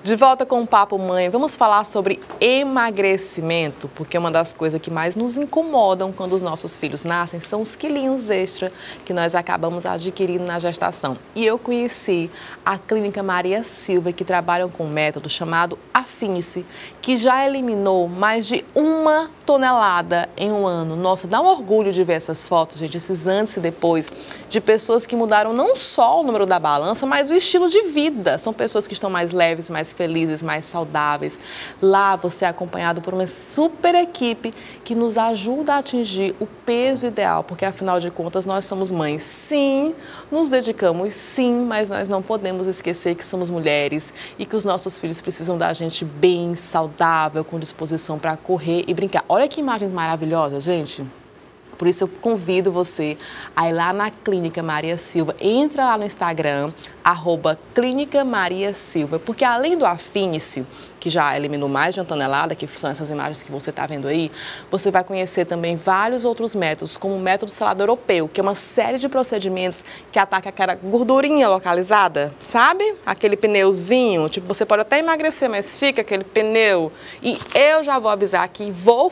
De volta com o Papo Mãe, vamos falar sobre emagrecimento, porque uma das coisas que mais nos incomodam quando os nossos filhos nascem são os quilinhos extra que nós acabamos adquirindo na gestação. E eu conheci a Clínica Maria Silva, que trabalha com um método chamado Afine-se, que já eliminou mais de 1 tonelada em um ano. Nossa, dá um orgulho de ver essas fotos, gente, esses antes e depois, de pessoas que mudaram não só o número da balança, mas o estilo de vida. São pessoas que estão mais leves, mais felizes, mais saudáveis. Lá você é acompanhado por uma super equipe que nos ajuda a atingir o peso ideal, porque afinal de contas nós somos mães, sim, nos dedicamos sim, mas nós não podemos esquecer que somos mulheres e que os nossos filhos precisam da gente bem, saudável, com disposição para correr e brincar. Olha que imagens maravilhosas, gente. Por isso eu convido você a ir lá na Clínica Maria Silva, entra lá no Instagram, @Clínica Maria Silva, porque além do Afine-se, que já eliminou mais de 1 tonelada, que são essas imagens que você está vendo aí, você vai conhecer também vários outros métodos, como o método selado europeu, que é uma série de procedimentos que ataca aquela gordurinha localizada, sabe? Aquele pneuzinho, tipo, você pode até emagrecer, mas fica aquele pneu. E eu já vou avisar aqui, vou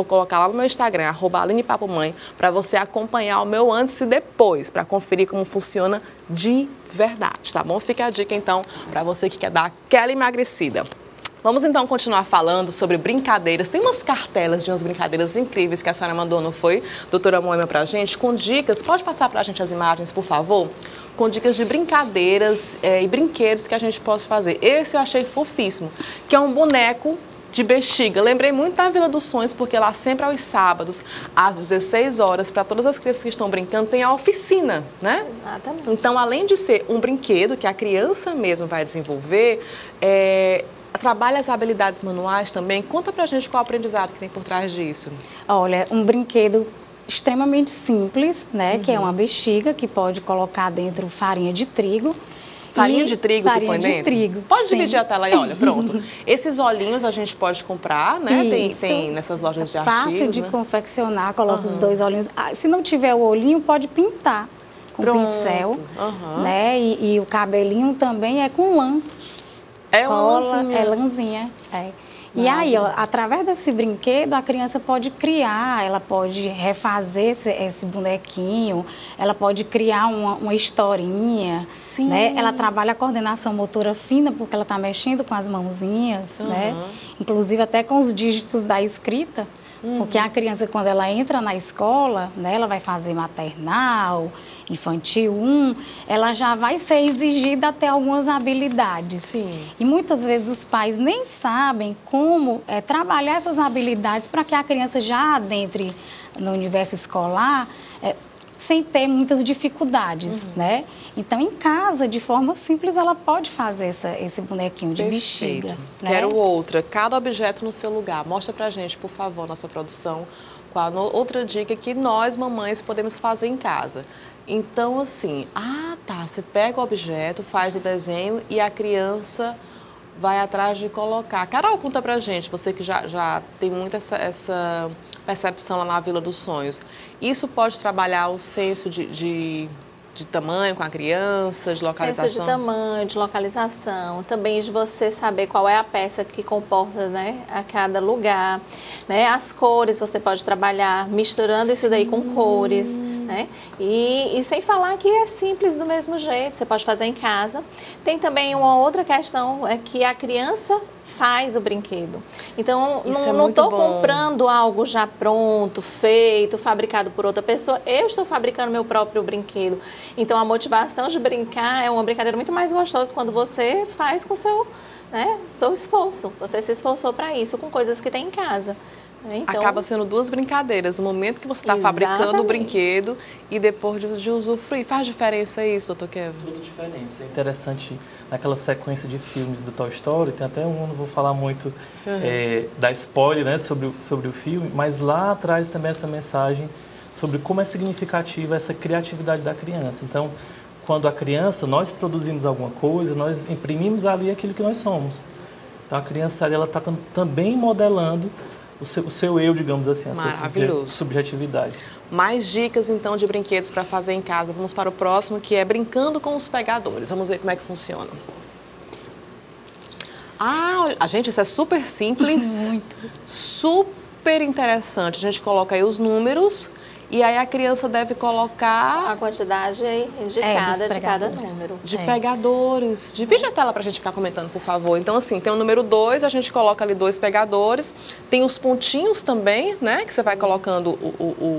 colocar lá no meu Instagram, @AlinePapoMãe, para você acompanhar o meu antes e depois, para conferir como funciona de verdade, tá bom? Fica a dica, então, para você que quer dar aquela emagrecida. Vamos então continuar falando sobre brincadeiras. Tem umas cartelas de umas brincadeiras incríveis que a senhora mandou, não foi, doutora Moema, pra gente, com dicas. Pode passar pra gente as imagens, por favor? Com dicas de brincadeiras e brinquedos que a gente pode fazer. Esse eu achei fofíssimo, que é um boneco de bexiga. Lembrei muito da Vila dos Sonhos, porque lá sempre aos sábados, às 16 horas, para todas as crianças que estão brincando, tem a oficina, né? Exatamente. Então, além de ser um brinquedo que a criança mesmo vai desenvolver, trabalha as habilidades manuais também. Conta pra gente qual é o aprendizado que tem por trás disso. Olha, um brinquedo extremamente simples, né? Que é uma bexiga que pode colocar dentro farinha de trigo. Farinha de trigo que põe dentro? Farinha de trigo. Pode sim. dividir a tela aí, olha, pronto. Esses olhinhos a gente pode comprar, né? Tem nessas lojas de artigos. Fácil de confeccionar, coloca os 2 olhinhos. Se não tiver o olhinho, pode pintar com pincel, né? E o cabelinho também é com lã. É uma lãzinha. É lãzinha, E aí, ó, através desse brinquedo, a criança pode criar, ela pode refazer esse bonequinho, ela pode criar uma historinha, Sim. né? Ela trabalha a coordenação motora fina, porque ela está mexendo com as mãozinhas, né? Inclusive até com os dígitos da escrita, porque a criança, quando ela entra na escola, né, ela vai fazer maternal, infantil 1, ela já vai ser exigida até algumas habilidades. Sim. E muitas vezes os pais nem sabem como trabalhar essas habilidades para que a criança já adentre no universo escolar sem ter muitas dificuldades, né? Então, em casa, de forma simples, ela pode fazer esse bonequinho de bexiga. Né? Quero outra. Cada objeto no seu lugar. Mostra pra gente, por favor, nossa produção, qual outra dica que nós, mamães, podemos fazer em casa. Então, assim, você pega o objeto, faz o desenho e a criança vai atrás de colocar. Carol, conta pra gente, você que já tem muito essa percepção lá na Vila dos Sonhos. Isso pode trabalhar o senso de tamanho com a criança, de localização? Senso de tamanho, de localização, também de você saber qual é a peça que comporta, né, a cada lugar, né, as cores você pode trabalhar misturando isso daí com cores, né, e sem falar que é simples do mesmo jeito, você pode fazer em casa. Tem também uma outra questão, é que a criança faz o brinquedo. Então, não estou comprando algo já pronto, feito, fabricado por outra pessoa. Eu estou fabricando meu próprio brinquedo. Então, a motivação de brincar é uma brincadeira muito mais gostosa quando você faz com seu esforço. Você se esforçou para isso, com coisas que tem em casa. Então, acaba sendo 2 brincadeiras, o momento que você está fabricando o brinquedo e depois de usufruir. Faz diferença isso, doutor Kevin? Toda diferença. É interessante, naquela sequência de filmes do Toy Story, tem até um, não vou falar muito da spoiler, né, sobre o filme, mas lá atrás também essa mensagem sobre como é significativa essa criatividade da criança. Então, quando a criança, nós produzimos alguma coisa, nós imprimimos ali aquilo que nós somos. Então, a criança ela está também modelando o seu eu, digamos assim, a sua subjetividade. Mais dicas, então, de brinquedos para fazer em casa. Vamos para o próximo, que é brincando com os pegadores. Vamos ver como é que funciona. Ah, gente, isso é super simples. Muito. Super interessante. A gente coloca aí os números e aí a criança deve colocar A quantidade indicada de cada número. de pegadores. Divide a tela para a gente ficar comentando, por favor. Então, assim, tem o número 2, a gente coloca ali 2 pegadores. Tem os pontinhos também, né? Que você vai colocando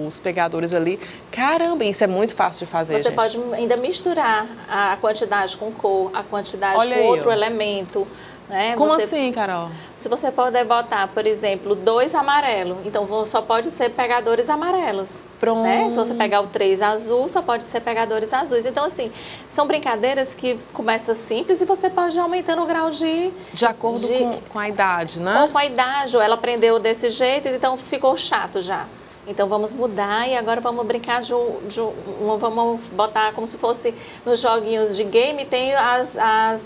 os pegadores ali. Caramba, isso é muito fácil de fazer, Você gente. pode ainda misturar a quantidade com cor, a quantidade Olha com aí, outro ó. elemento. Né? Como Você- assim, Carol? Se você puder botar, por exemplo, 2 amarelos, então só pode ser pegadores amarelos. Pronto. Né? Se você pegar o 3 azul, só pode ser pegadores azuis. Então, assim, são brincadeiras que começam simples e você pode ir aumentando o grau de De acordo com a idade, né? ou com a idade, ou ela aprendeu desse jeito, então ficou chato já. Então vamos mudar e agora vamos brincar vamos botar como se fosse nos joguinhos de game, tem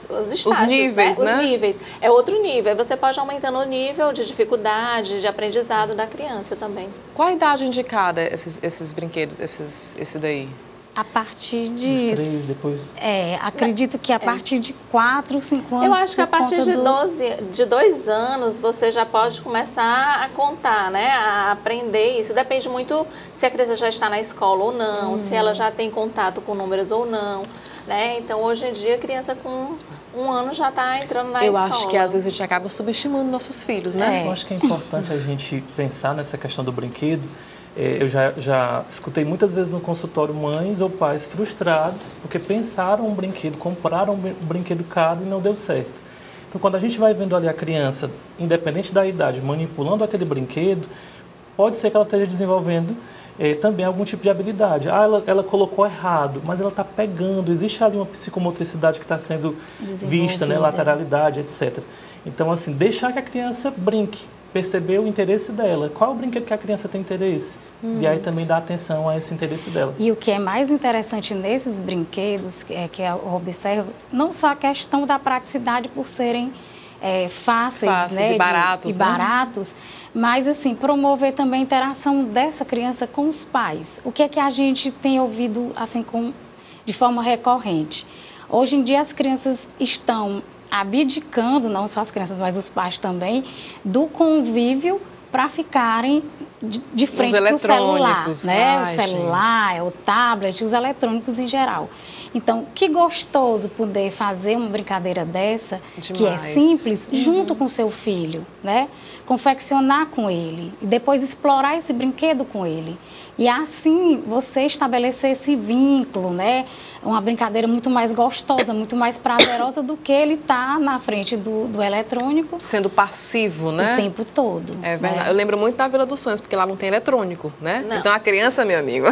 os estágios, níveis, né? Os níveis. É outro nível. Aí você pode ir aumentando o nível de dificuldade, de aprendizado da criança também. Qual a idade indicada esses brinquedos, esse daí? A partir Os de... 3, depois... acredito que a partir de 4, 5 anos. Eu acho que a por partir conta de 2 anos você já pode começar a contar, né? A aprender isso. Depende muito se a criança já está na escola ou não, se ela já tem contato com números ou não, né? Então, hoje em dia, a criança com 1 ano já está entrando na Eu escola. acho que às vezes a gente acaba subestimando nossos filhos, né? Eu acho que é importante a gente pensar nessa questão do brinquedo. Eu já escutei muitas vezes no consultório mães ou pais frustrados porque pensaram um brinquedo, compraram um brinquedo caro e não deu certo. Então, quando a gente vai vendo ali a criança, independente da idade, manipulando aquele brinquedo, pode ser que ela esteja desenvolvendo também algum tipo de habilidade. Ela colocou errado, mas ela está pegando, existe ali uma psicomotricidade que está sendo vista, né, lateralidade, etc. Então, assim, deixar que a criança brinque, perceber o interesse dela. Qual é o brinquedo que a criança tem interesse? E aí também dar atenção a esse interesse dela. E o que é mais interessante nesses brinquedos, que eu observo, não só a questão da praticidade por serem fáceis, né, e baratos, baratos, mas assim, promover também a interação dessa criança com os pais. O que é que a gente tem ouvido assim de forma recorrente? Hoje em dia as crianças estão abdicando, não só as crianças, mas os pais também, do convívio para ficarem de frente para o celular, né? Ai, o celular, o tablet, os eletrônicos em geral. Então, que gostoso poder fazer uma brincadeira dessa, que é Demais. simples, junto com seu filho, né? Confeccionar com ele e depois explorar esse brinquedo com ele. E assim você estabelecer esse vínculo, né? Uma brincadeira muito mais gostosa, muito mais prazerosa do que ele estar na frente do eletrônico Sendo passivo, né? o tempo todo. É verdade. né? Eu lembro muito da Vila dos Sonhos, porque lá não tem eletrônico, né? Não. Então a criança, meu amigo,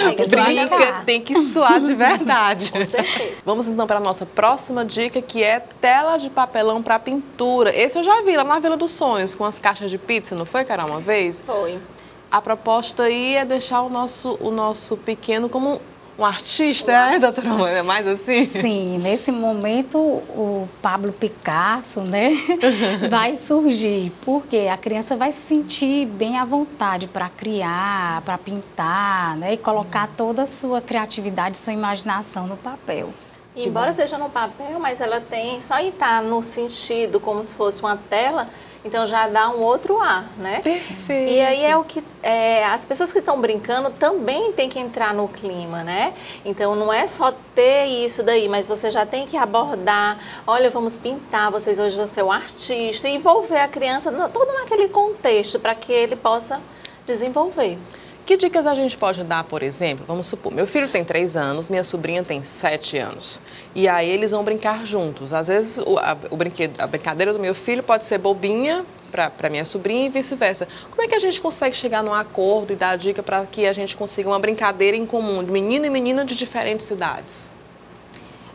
Tem que brinca, suar. tem que suar de verdade. Com certeza. Vamos então para a nossa próxima dica, que é tela de papelão para pintura. Esse eu já vi lá na Vila dos Sonhos, com as caixas de pizza, não foi, Carol, uma vez? Foi. A proposta aí é deixar o nosso pequeno como um artista, né, doutora Amanda? É mais assim? Sim, nesse momento o Pablo Picasso, né, vai surgir, porque a criança vai se sentir bem à vontade para criar, para pintar, né, e colocar toda a sua criatividade, sua imaginação no papel. E embora seja no papel, mas ela tem, só em estar no sentido como se fosse uma tela, então já dá um outro ar, né? Perfeito. E aí é o que as pessoas que estão brincando também tem que entrar no clima, né? Então não é só ter isso daí, mas você já tem que abordar, olha, vamos pintar, vocês hoje vão ser um artista, e envolver a criança todo naquele contexto para que ele possa desenvolver. Que dicas a gente pode dar, por exemplo? Vamos supor, meu filho tem 3 anos, minha sobrinha tem 7 anos. E aí eles vão brincar juntos. Às vezes a brincadeira do meu filho pode ser bobinha para minha sobrinha e vice-versa. Como é que a gente consegue chegar num acordo e dar a dica para que a gente consiga uma brincadeira em comum, de menino e menina de diferentes idades?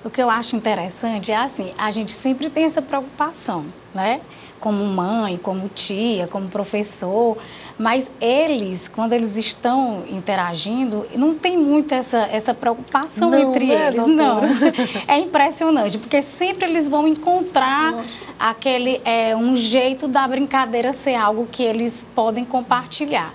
O que eu acho interessante é assim, a gente sempre tem essa preocupação, né? Como mãe, como tia, como professor, mas eles, quando eles estão interagindo, não tem muito essa preocupação Não, entre né, eles, doutora? não. É impressionante, porque sempre eles vão encontrar um jeito da brincadeira ser algo que eles podem compartilhar.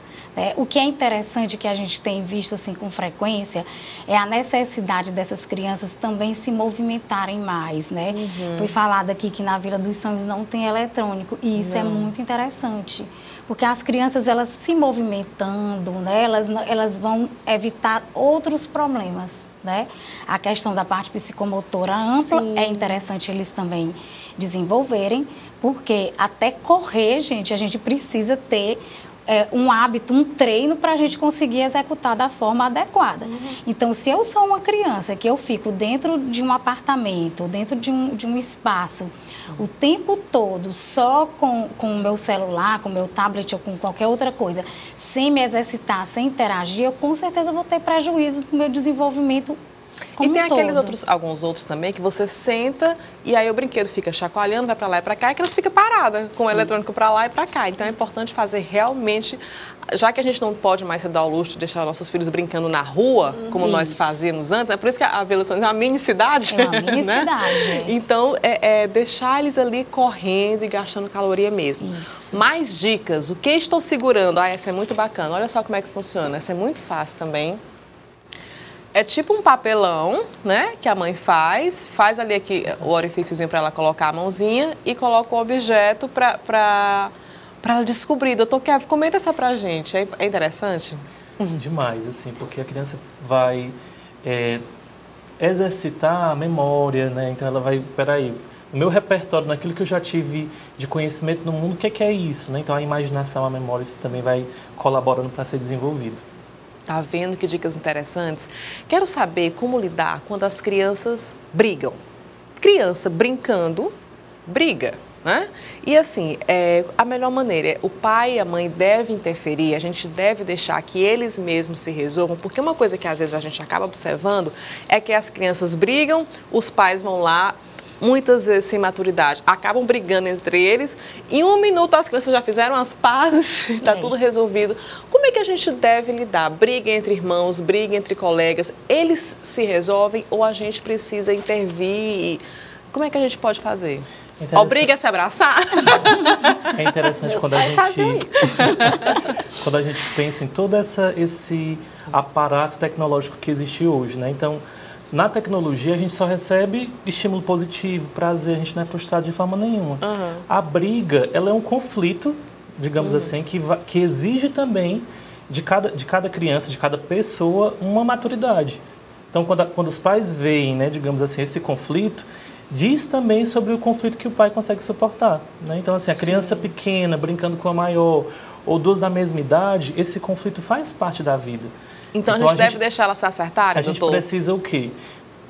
O que é interessante, que a gente tem visto assim com frequência, é a necessidade dessas crianças também se movimentarem mais, né? Foi falado aqui que na Vila dos Sonhos não tem eletrônico, e isso é muito interessante, porque as crianças, elas se movimentando, né? Elas vão evitar outros problemas, né? A questão da parte psicomotora ampla é interessante eles também desenvolverem, porque até correr, gente, a gente precisa ter um hábito, um treino para a gente conseguir executar da forma adequada. Então, se eu sou uma criança que eu fico dentro de um apartamento, dentro de um espaço, o tempo todo, só com o meu celular, com o meu tablet ou com qualquer outra coisa, sem me exercitar, sem interagir, eu com certeza vou ter prejuízo no meu desenvolvimento como e tem todo. alguns outros também que você senta e aí o brinquedo fica chacoalhando, vai para lá e para cá, e a criança fica parada com o eletrônico para lá e para cá. Então é importante fazer realmente, já que a gente não pode mais se dar ao luxo de deixar nossos filhos brincando na rua, como nós fazíamos antes, é por isso que a Vila dos Sonhos é uma mini cidade. É uma mini cidade. Então, deixar eles ali correndo e gastando caloria mesmo. Isso. Mais dicas, o que estou segurando? Essa é muito bacana, olha só como é que funciona, essa é muito fácil também. É tipo um papelão, né, que a mãe faz ali aqui o orifíciozinho para ela colocar a mãozinha e coloca o objeto para ela descobrir. Doutor Kevin, comenta essa pra gente, é interessante? Demais, assim, porque a criança vai exercitar a memória, né, então ela vai, peraí, no meu repertório, naquilo que eu já tive de conhecimento no mundo, o que é isso, né? Então a imaginação, a memória, isso também vai colaborando para ser desenvolvido. Tá vendo que dicas interessantes? Quero saber como lidar quando as crianças brigam. Criança brincando, briga, né? E assim, a melhor maneira, o pai e a mãe devem interferir, a gente deve deixar que eles mesmos se resolvam, porque uma coisa que às vezes a gente acaba observando é que as crianças brigam, os pais vão lá, muitas vezes sem maturidade, acabam brigando entre eles. Em 1 minuto as crianças já fizeram as pazes, está tudo resolvido. Como é que a gente deve lidar? Briga entre irmãos, briga entre colegas, eles se resolvem ou a gente precisa intervir? Como é que a gente pode fazer? Obriga a se abraçar? É interessante quando a gente pensa em todo esse aparato tecnológico que existe hoje, né? Então, na tecnologia, a gente só recebe estímulo positivo, prazer, a gente não é frustrado de forma nenhuma. A briga, ela é um conflito, digamos assim, que exige também de cada criança, de cada pessoa, uma maturidade. Então, quando os pais veem, né, digamos assim, esse conflito, diz também sobre o conflito que o pai consegue suportar, né? Então, assim, a criança pequena brincando com a maior, ou duas da mesma idade, esse conflito faz parte da vida. Então a gente deve deixar ela se acertar, A gente precisa o quê?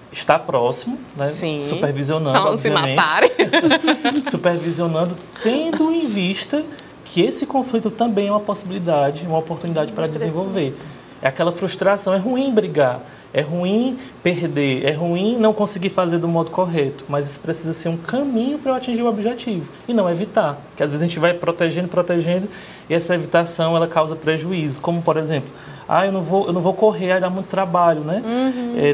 Estar próximo, né? Sim. Supervisionando, não obviamente. Se matarem. Supervisionando, tendo em vista que esse conflito também é uma possibilidade, uma oportunidade para desenvolver. É aquela frustração, é ruim brigar, é ruim perder, é ruim não conseguir fazer do modo correto, mas isso precisa ser um caminho para eu atingir o objetivo e não evitar, porque às vezes a gente vai protegendo e essa evitação ela causa prejuízo, como por exemplo, eu não vou correr, aí dá muito trabalho, né?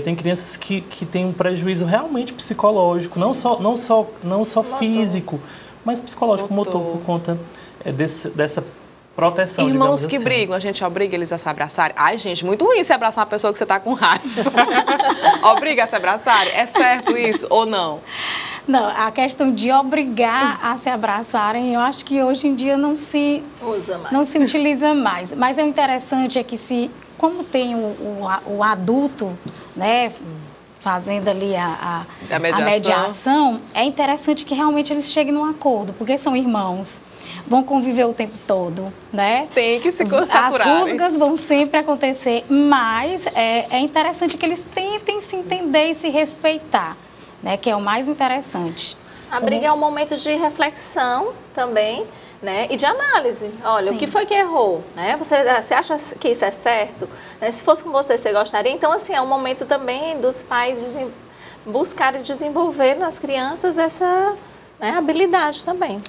Tem crianças que têm um prejuízo realmente psicológico, não só físico, mas psicológico, motor por conta dessa proteção, Irmãos digamos que assim. brigam, a gente obriga eles a se abraçarem. Ai, gente, muito ruim se abraçar uma pessoa que você está com raiva. Obriga a se abraçarem? É certo isso ou não? Não, a questão de obrigar a se abraçarem, eu acho que hoje em dia não se utiliza mais. Mas o interessante é que como tem o adulto, né, fazendo ali a mediação, é interessante que realmente eles cheguem num acordo, porque são irmãos, vão conviver o tempo todo, né? Tem que se saturarem. As rusgas vão sempre acontecer, mas é interessante que eles tentem se entender e se respeitar, né? Que é o mais interessante. A briga é um momento de reflexão também, né? E de análise. Olha, Sim. O que foi que errou? Né? Você acha que isso é certo? Né? Se fosse com você, você gostaria? Então, assim, é um momento também dos pais buscarem desenvolver nas crianças essa habilidade também.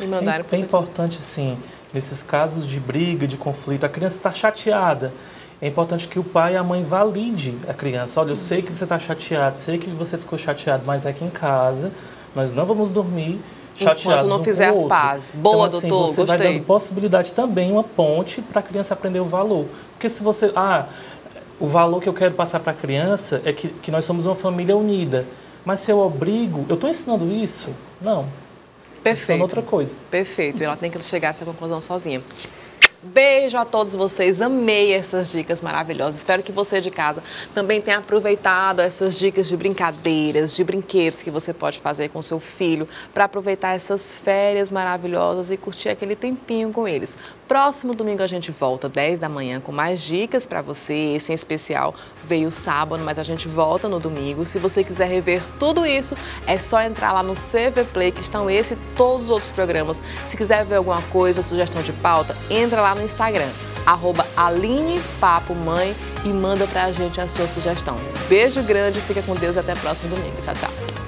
É importante, assim, nesses casos de briga, de conflito, a criança está chateada. É importante que o pai e a mãe valide a criança. Olha, eu sei que você está chateado, sei que você ficou chateado, mas aqui em casa nós não vamos dormir chateados enquanto não um fizer com o as outro. pazes. Boa, então, assim, doutor, você vai gostei. dando possibilidade também, uma ponte para a criança aprender o valor. Porque se você... o valor que eu quero passar para a criança é que nós somos uma família unida. Mas se eu obrigo... Eu estou ensinando isso? Não. Perfeito. Outra coisa. Perfeito. E ela tem que chegar a essa conclusão sozinha. Beijo a todos vocês, amei essas dicas maravilhosas. Espero que você de casa também tenha aproveitado essas dicas de brincadeiras, de brinquedos que você pode fazer com seu filho para aproveitar essas férias maravilhosas e curtir aquele tempinho com eles. Próximo domingo a gente volta, 10 da manhã, com mais dicas para você. Esse em especial veio sábado, mas a gente volta no domingo. Se você quiser rever tudo isso, é só entrar lá no CV Play, que estão esse e todos os outros programas. Se quiser ver alguma coisa, sugestão de pauta, entra lá no Instagram, @AlinePapoMãe, e manda pra gente a sua sugestão. Beijo grande, fica com Deus e até o próximo domingo. Tchau, tchau.